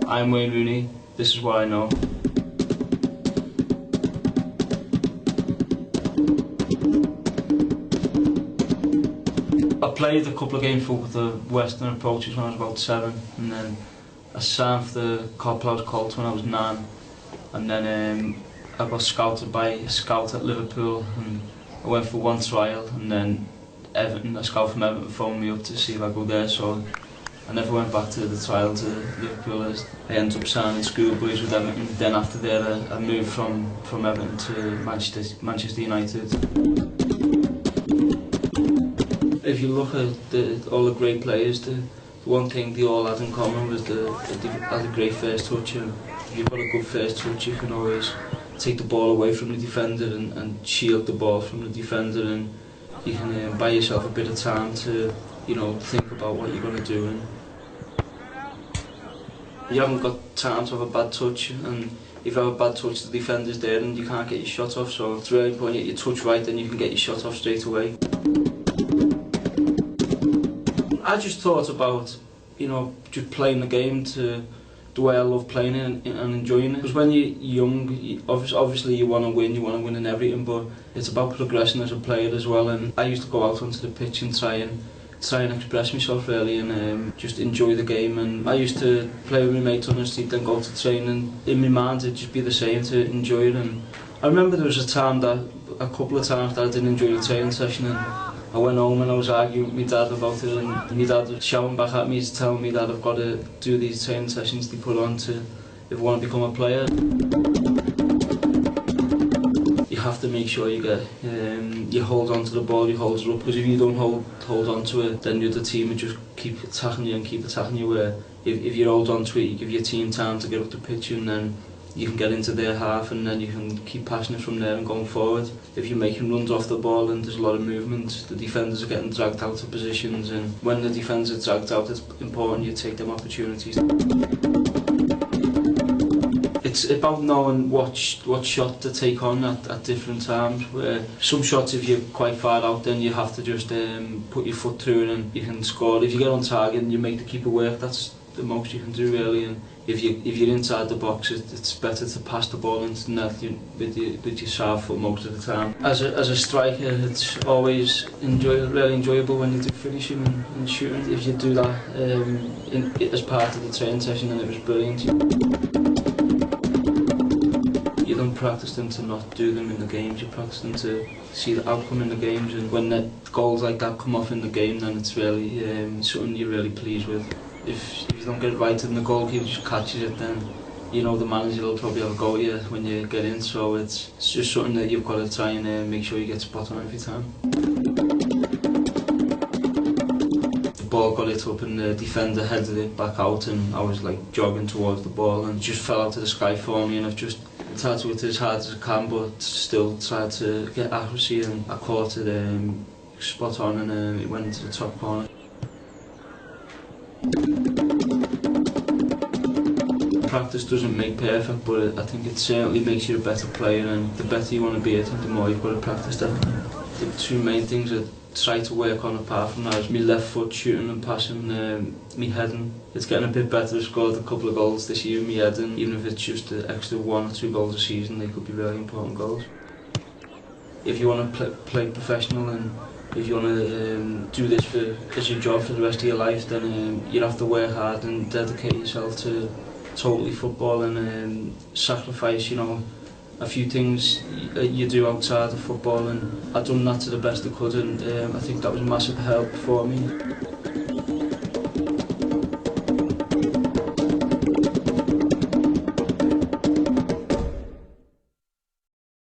I'm Wayne Rooney, this is what I know. I played a couple of games for the Western approaches when I was about 7, and then I signed for the Copland Colts when I was 9, and then I got scouted by a scout at Liverpool, and I went for one trial, and then a scout from Everton phoned me up to see if I go there, so I never went back to the trial to Liverpool. I ended up signing schoolboys with Everton. Then after that I moved from Everton to Manchester United. If you look at all the great players, the one thing they all had in common was they had a great first touch. And if you've got a good first touch, you can always take the ball away from the defender and shield the ball from the defender, and you can buy yourself a bit of time to, think about what you're going to do. And you haven't got time to have a bad touch, and if you have a bad touch, the defender's there and you can't get your shot off, so it's really important you get your touch right, then you can get your shot off straight away. I just thought about, just playing the game to the way I love playing it and enjoying it. Because when you're young, obviously you want to win in everything, but it's about progressing as a player as well. And I used to go out onto the pitch and try and express myself really, and just enjoy the game. And I used to play with my mates on the street, then go to training. In my mind it'd just be the same, to enjoy it. And I remember there was a couple of times that I didn't enjoy the training session, and I went home and I was arguing with my dad about it, and my dad was shouting back at me, telling me that I've got to do these training sessions they put on if I want to become a player. You have to make sure you hold on to the ball, you hold it up, because if you don't hold on to it, then the other team will just keep attacking you, where if you hold on to it, you give your team time to get up the pitch, and then you can get into their half, and then you can keep passing it from there and going forward. If you're making runs off the ball and there's a lot of movement, the defenders are getting dragged out of positions, and when the defenders are dragged out, it's important you take them opportunities. It's about knowing what shot to take on at different times. Where some shots, if you're quite far out, then you have to just put your foot through it and you can score. If you get on target and you make the keeper work, that's the most you can do really. And if you're inside the box, it's better to pass the ball into the net with your sharp foot most of the time. As a striker, it's always really enjoyable when you do finishing and shooting. If you do that as part of the training session, then it was brilliant. You don't practice them to not do them in the games, you practice them to see the outcome in the games, and when the goals like that come off in the game, then it's really something you're really pleased with. If you don't get it right and the goalkeeper just catches it, then the manager will probably have a go at you when you get in, so it's just something that you've got to try and make sure you get spot on every time. The ball got it up and the defender headed it back out, and I was like jogging towards the ball and just fell out of the sky for me, and I've just tried to hit it as hard as I can, but still tried to get accuracy, and I caught it spot on, and it went into the top corner. Practice doesn't make perfect, but I think it certainly makes you a better player, and the better you want to be, I think the more you've got to practice that. The two main things I try to work on apart from that is my left foot shooting and passing, me heading. It's getting a bit better. I've scored a couple of goals this year in my heading. Even if it's just an extra 1 or 2 goals a season, they could be really important goals. If you want to play professional, and if you want to do this as your job for the rest of your life, then you have to work hard and dedicate yourself to totally football, and sacrifice, a few things you do outside of football, and I've done that to the best I could, and I think that was a massive help for me.